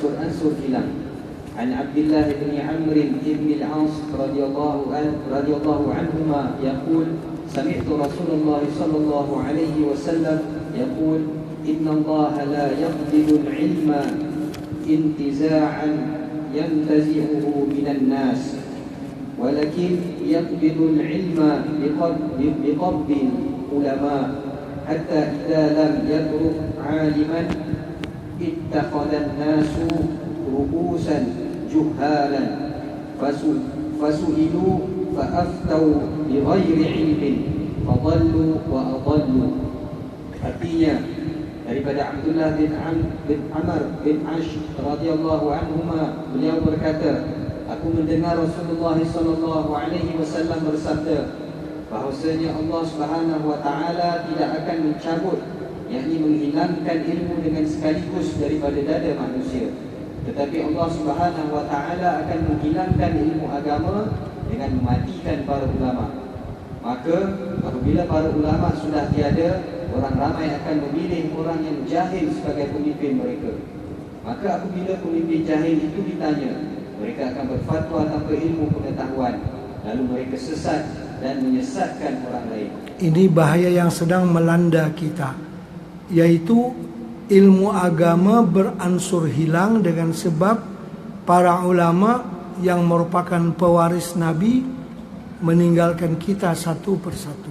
beransur-ansur hilang. An Abdullah bin Amr bin al-As radhiyallahu anhuma yaqul sami'tu Rasulullah sallallahu alaihi wasallam yaqul inna Allah la yaqbidu al-ilma intiza'an yantazi'uhu minan nas walakin yaqbidu al-ilma biqabdi ulama hatta idza lam yatruk 'aliman ittakhadha an-nasu ru'usan juhalan fasu'ilu fa'aftau bighairi ilmin fadallu wa adallu. Artinya daripada Abdullah bin Amr bin Ash radhiyallahu anhuma, beliau berkata, aku mendengar Rasulullah sallallahu alaihi wasallam bersabda bahwasanya Allah Subhanahu wa taala tidak akan mencabut, yakni menghilangkan ilmu dengan sekaligus daripada dada manusia, tetapi Allah Subhanahu wa taala akan menghilangkan ilmu agama dengan mematikan para ulama. Maka apabila para ulama sudah tiada, orang ramai akan memilih orang yang jahil sebagai pemimpin mereka. Maka apabila pemimpin jahil itu ditanya, mereka akan berfatwa tanpa ilmu pengetahuan, lalu mereka sesat dan menyesatkan orang lain. Ini bahaya yang sedang melanda kita, yaitu ilmu agama beransur hilang dengan sebab para ulama yang merupakan pewaris Nabi meninggalkan kita satu persatu.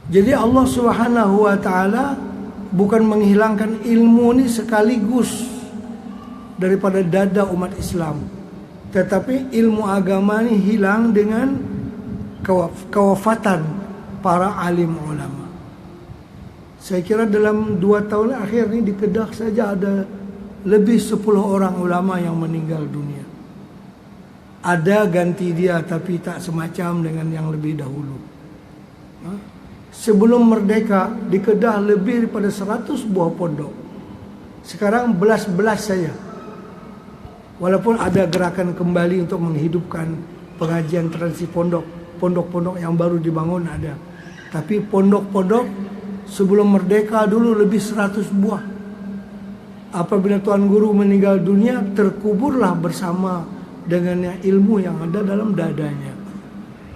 Jadi Allah Subhanahu wa taala bukan menghilangkan ilmu ini sekaligus daripada dada umat Islam, tetapi ilmu agama ini hilang dengan kewafatan para alim ulama. Saya kira dalam 2 tahun akhir ini di Kedah saja ada lebih 10 orang ulama yang meninggal dunia. Ada ganti dia tapi tak semacam dengan yang lebih dahulu. Sebelum merdeka di Kedah lebih daripada 100 buah pondok. Sekarang belas-belas saja. Walaupun ada gerakan kembali untuk menghidupkan pengajian tradisi pondok-pondok yang baru dibangun ada. Tapi pondok-pondok sebelum merdeka dulu lebih 100 buah. Apabila Tuan Guru meninggal dunia, terkuburlah bersama dengannya ilmu yang ada dalam dadanya.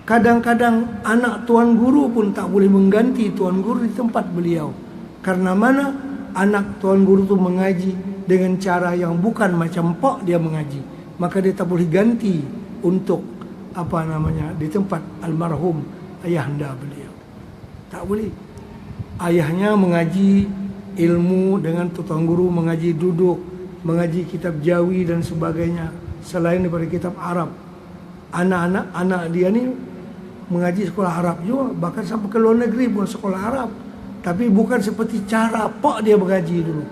Kadang-kadang anak Tuan Guru pun tak boleh mengganti Tuan Guru di tempat beliau. Karena mana? Anak Tuan Guru itu mengaji dengan cara yang bukan macam Pak dia mengaji. Maka dia tak boleh ganti untuk di tempat almarhum ayahanda beliau. Tak boleh. Ayahnya mengaji ilmu dengan Tuan Guru, mengaji duduk, mengaji kitab Jawi dan sebagainya, selain daripada kitab Arab. Anak dia ni mengaji sekolah Arab juga, bahkan sampai ke luar negeri pun sekolah Arab. Tapi bukan seperti cara Pak dia mengaji dulu.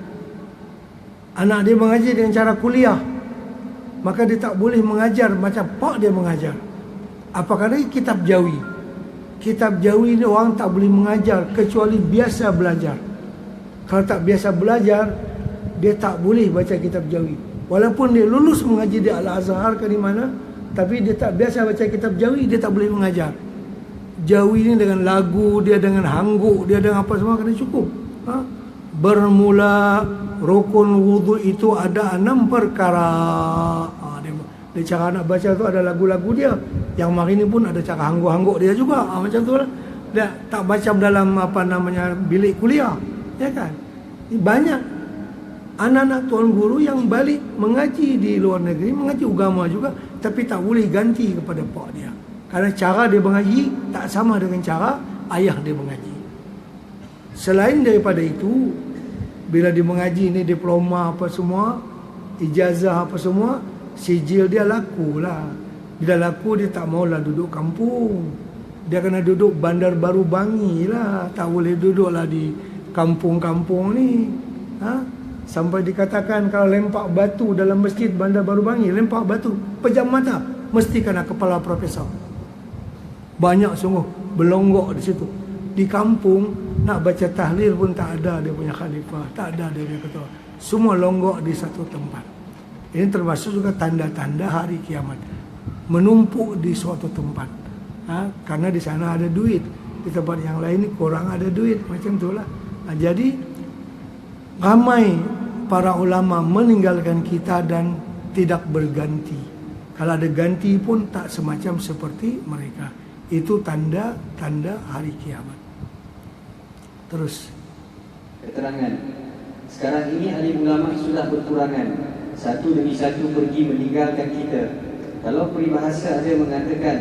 Anak dia mengaji dengan cara kuliah, maka dia tak boleh mengajar macam Pak dia mengajar. Apakah ini kitab Jawi? Kitab Jawi ni orang tak boleh mengajar kecuali biasa belajar. Kalau tak biasa belajar, dia tak boleh baca kitab Jawi. Walaupun dia lulus mengaji di Al-Azhar ke di mana, tapi dia tak biasa baca kitab Jawi, dia tak boleh mengajar. Jawi ni dengan lagu, dia dengan hangguk, dia dengan apa semua kena cukup. Bermula rukun wudu itu ada 6 perkara. Dia cara nak baca tu ada lagu-lagu dia. Yang hari ni pun ada cara hangguk-hangguk dia juga. Macam tu lah. Dia tak baca dalam bilik kuliah. Ya kan? Banyak anak-anak Tuan Guru yang balik mengaji di luar negeri, mengaji agama juga, tapi tak boleh ganti kepada pak dia. Karena cara dia mengaji tak sama dengan cara ayah dia mengaji. Selain daripada itu, bila dia mengaji ni diploma apa semua, ijazah apa semua, sijil dia laku lah. Bila laku dia tak maulah duduk kampung. Dia kena duduk Bandar Baru Bangi lah. Tak boleh duduklah di kampung-kampung ni. Sampai dikatakan kalau lempak batu dalam masjid Bandar Baru Bangi, lempak batu, pejam mata, mesti kena kepala profesor. Banyak sungguh belonggok di situ. Di kampung nak baca tahlil pun tak ada dia punya khalifah, tak ada dia punya ketua. Semua longgok di satu tempat. Ini termasuk juga tanda-tanda hari kiamat. Menumpuk di suatu tempat. Karena di sana ada duit. Di tempat yang lain ni kurang ada duit. Macam itulah. Jadi ramai para ulama meninggalkan kita dan tidak berganti. Kalau ada ganti pun tak semacam seperti mereka. Itu tanda-tanda hari kiamat. Terus Keterangan. Sekarang ini alim ulama sudah berkurangan. Satu demi satu pergi meninggalkan kita. Kalau peribahasa ada mengatakan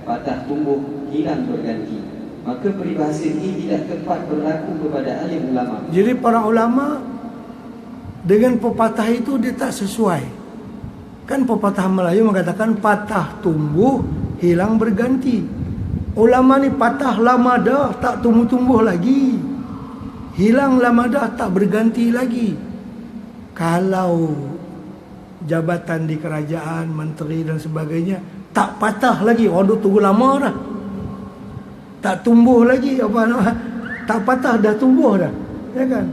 patah tumbuh hilang berganti, maka peribahasa ini tidak tepat berlaku kepada alim ulama. jadi para ulama dengan pepatah itu dia tak sesuai. Kan pepatah Melayu mengatakan patah tumbuh hilang berganti. Ulama ni patah lama dah, tak tumbuh-tumbuh lagi. Hilang lama dah, tak berganti lagi. Kalau jabatan di kerajaan, menteri dan sebagainya tak patah lagi, waduh tunggu lama dah. Tak tumbuh lagi, tak patah dah tumbuh dah. Ya kan?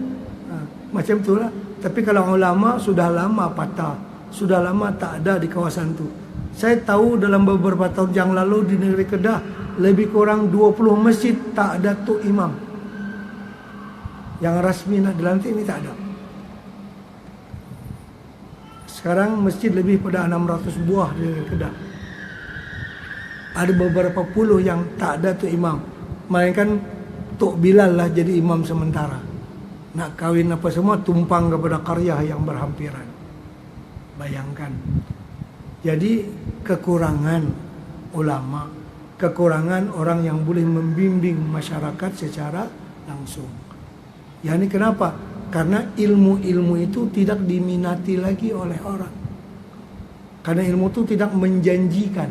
Macam itulah. Tapi kalau ulama sudah lama patah, sudah lama tak ada di kawasan tu. Saya tahu dalam beberapa tahun yang lalu di negeri Kedah lebih kurang 20 masjid tak ada tok imam. Yang rasmi nak dilantik ni tak ada. Sekarang masjid lebih pada 600 buah di negeri Kedah. Ada beberapa puluh yang tak ada tok imam. Melainkan Tok Bilal lah jadi imam sementara. Nak kahwin apa semua tumpang kepada qaryah yang berhampiran. Bayangkan. Jadi kekurangan ulama, kekurangan orang yang boleh membimbing masyarakat secara langsung. Ya ini kenapa? Karena ilmu-ilmu itu tidak diminati lagi oleh orang. Karena ilmu itu tidak menjanjikan.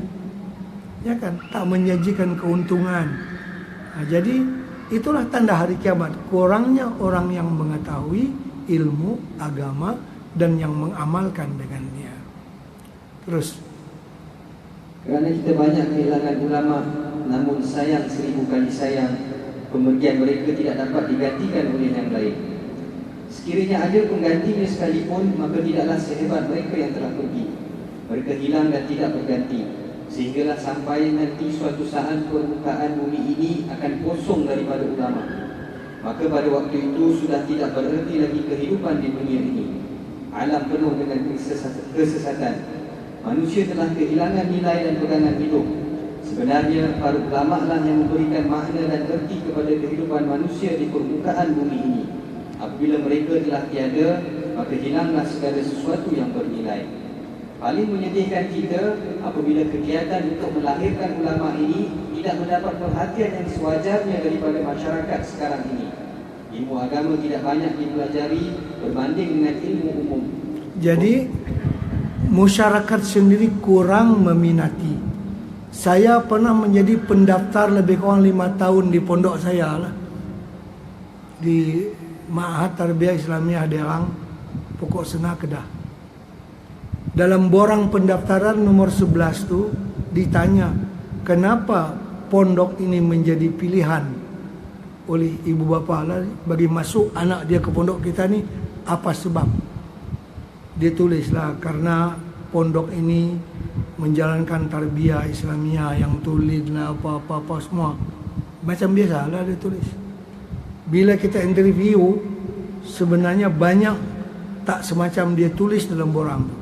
Ya kan? Tak menjanjikan keuntungan. Nah, jadi itulah tanda hari kiamat. Kurangnya orang yang mengetahui ilmu agama dan yang mengamalkan dengannya. Terus. Kerana kita banyak kehilangan ulama, namun sayang 1000 kali sayang, pemergian mereka tidak dapat digantikan oleh yang lain. Sekiranya ada penggantinya sekalipun, maka tidaklah sehebat mereka yang telah pergi. Mereka hilang dan tidak berganti, sehinggalah sampai nanti suatu saat permukaan bumi ini akan kosong daripada ulama. Maka pada waktu itu sudah tidak bererti lagi kehidupan di dunia ini. Alam penuh dengan kesesatan. Manusia telah kehilangan nilai dan pegangan hidup. Sebenarnya para ulama lah yang memberikan makna dan erti kepada kehidupan manusia di permukaan bumi ini. Apabila mereka telah tiada, maka hilanglah segala sesuatu yang bernilai. Paling menyedihkan kita apabila kegiatan untuk melahirkan ulama ini tidak mendapat perhatian yang sewajarnya daripada masyarakat sekarang ini. Ilmu agama tidak banyak dipelajari berbanding dengan ilmu umum. Jadi masyarakat sendiri kurang meminati. Saya pernah menjadi pendaftar lebih kurang 5 tahun di pondok saya lah, di Ma'had Tarbiyah Islamiyah Derang, Pokok Sena, Kedah. Dalam borang pendaftaran nomor 11 tu ditanya, kenapa pondok ini menjadi pilihan oleh ibu bapa lah bagi masuk anak dia ke pondok kita ni, apa sebab? Dia tulislah karena pondok ini menjalankan tarbiyah Islamiyah yang tulid lah apa-apa semua. Macam biasalah dia tulis. Bila kita interview, sebenarnya banyak tak semacam dia tulis dalam borang tu.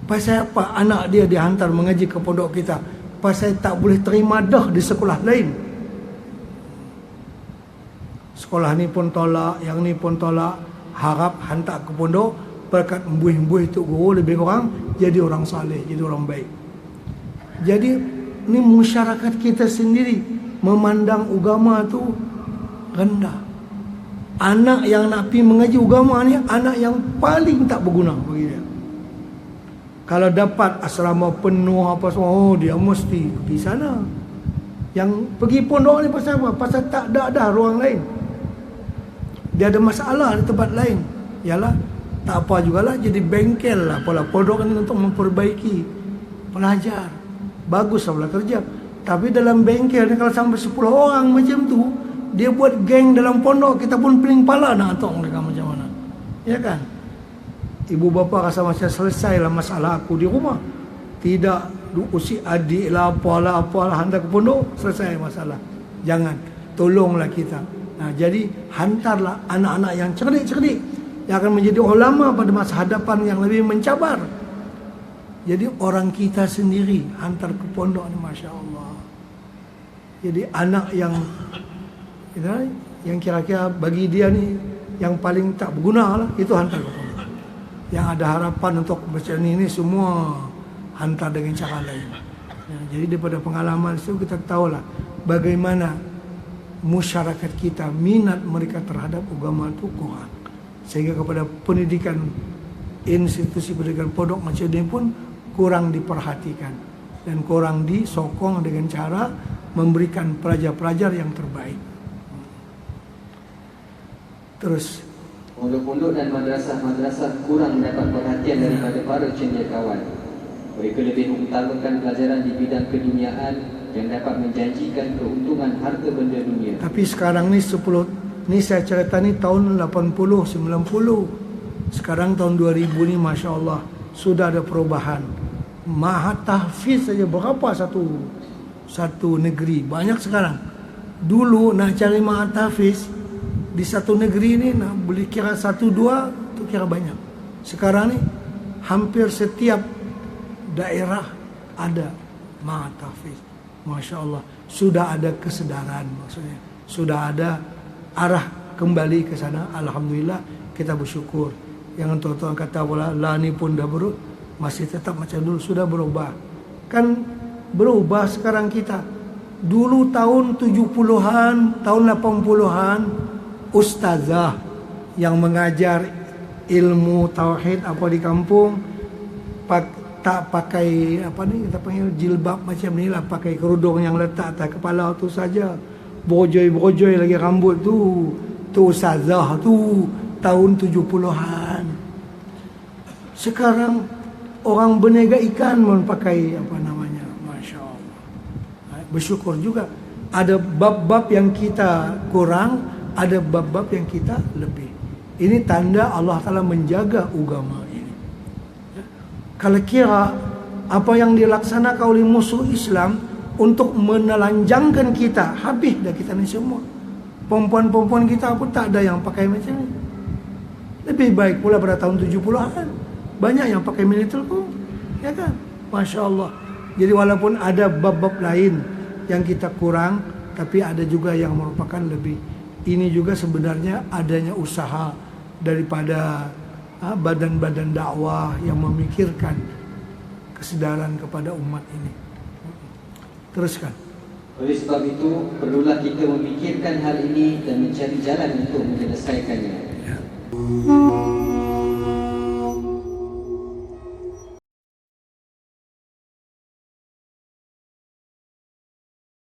Pasal apa anak dia dihantar mengaji ke pondok kita? Pasal tak boleh terima dah di sekolah lain. Sekolah ni pun tolak, yang ni pun tolak. Harap hantar ke pondok, berkat embuih-embuih tu guru lebih kurang jadi orang saleh, jadi orang baik. Jadi ni masyarakat kita sendiri memandang agama tu rendah. Anak yang nak pergi mengaji agama ni anak yang paling tak berguna bagi dia. Kalau dapat asrama penuh apa semua, oh dia mesti pergi sana. Yang pergi pondok ni pasal apa? Pasal tak ada ruang lain. Dia ada masalah di tempat lain. Yalah, tak apa jugalah jadi bengkel lah pola pondok ni untuk memperbaiki pelajar. Bagus lah kerja. Tapi dalam bengkel ni kalau sampai 10 orang macam tu, dia buat geng dalam pondok, kita pun pening pala nak tong mereka macam mana. Ya kan? Ibu bapa rasa macam selesailah masalah aku di rumah. Tidak usi adik lah apalah hantar ke pondok, selesai masalah. Jangan, tolonglah kita. Nah, jadi hantarlah anak-anak yang cerdik-cerdik yang akan menjadi ulama pada masa hadapan yang lebih mencabar. Jadi orang kita sendiri hantar ke pondok ni, Masya Allah. Jadi anak yang kira-kira bagi dia ni yang paling tak berguna lah, itu hantar ke pondok. Yang ada harapan untuk macam ini semua hantar dengan cara lain. Ya, jadi daripada pengalaman itu kita tahulah bagaimana masyarakat kita minat mereka terhadap agama itu kurang. Sehingga kepada pendidikan, institusi pendidikan pondok macam ini pun kurang diperhatikan dan kurang disokong dengan cara memberikan pelajar-pelajar yang terbaik. Terus pondok-pondok dan madrasah-madrasah kurang mendapat perhatian daripada para cendekiawan. Mereka lebih mengutamakan pelajaran di bidang keduniaan yang dapat menjanjikan keuntungan harta benda dunia. Tapi sekarang ni ni saya cerita ni tahun 80, 90. Sekarang tahun 2000 ni Masya Allah sudah ada perubahan. Mahat tahfiz saja berapa satu negeri, banyak sekarang. Dulu nak cari mahat tahfiz di satu negeri ni nak beli kira 1-2 tu kira banyak. Sekarang ni hampir setiap daerah ada mahat tahfiz. Masya Allah, sudah ada kesedaran, maksudnya sudah ada arah kembali ke sana. Alhamdulillah, kita bersyukur. Yang tuan-tuan kata pula lah ni pun dah masih tetap macam dulu, sudah berubah. Kan berubah sekarang kita. Dulu tahun 70-an, tahun 80-an, ustazah yang mengajar ilmu tauhid apa di kampung tak pakai kita panggil jilbab macam ni lah, pakai kerudung yang letak atas kepala tu saja, brojoi lagi rambut tu ustazah tu tahun 70-an. Sekarang orang berniaga ikan pun pakai Masya Allah. Bersyukur juga ada bab-bab yang kita kurang, ada bab-bab yang kita lebih. Ini tanda Allah Ta'ala menjaga agama ini. Kalau kira apa yang dilaksanakan oleh musuh Islam untuk menelanjangkan kita, habis dah kita ni semua. Perempuan-perempuan kita pun tak ada yang pakai macam ni. Lebih baik pula pada tahun 70-an. Banyak yang pakai miniatur pun, ya kan? Masya Allah. Jadi walaupun ada bab-bab lain yang kita kurang, tapi ada juga yang merupakan lebih. Ini juga sebenarnya adanya usaha daripada badan-badan dakwah yang memikirkan kesedaran kepada umat ini. Teruskan. Oleh sebab itu, perlulah kita memikirkan hal ini dan mencari jalan untuk menyelesaikannya. Ya.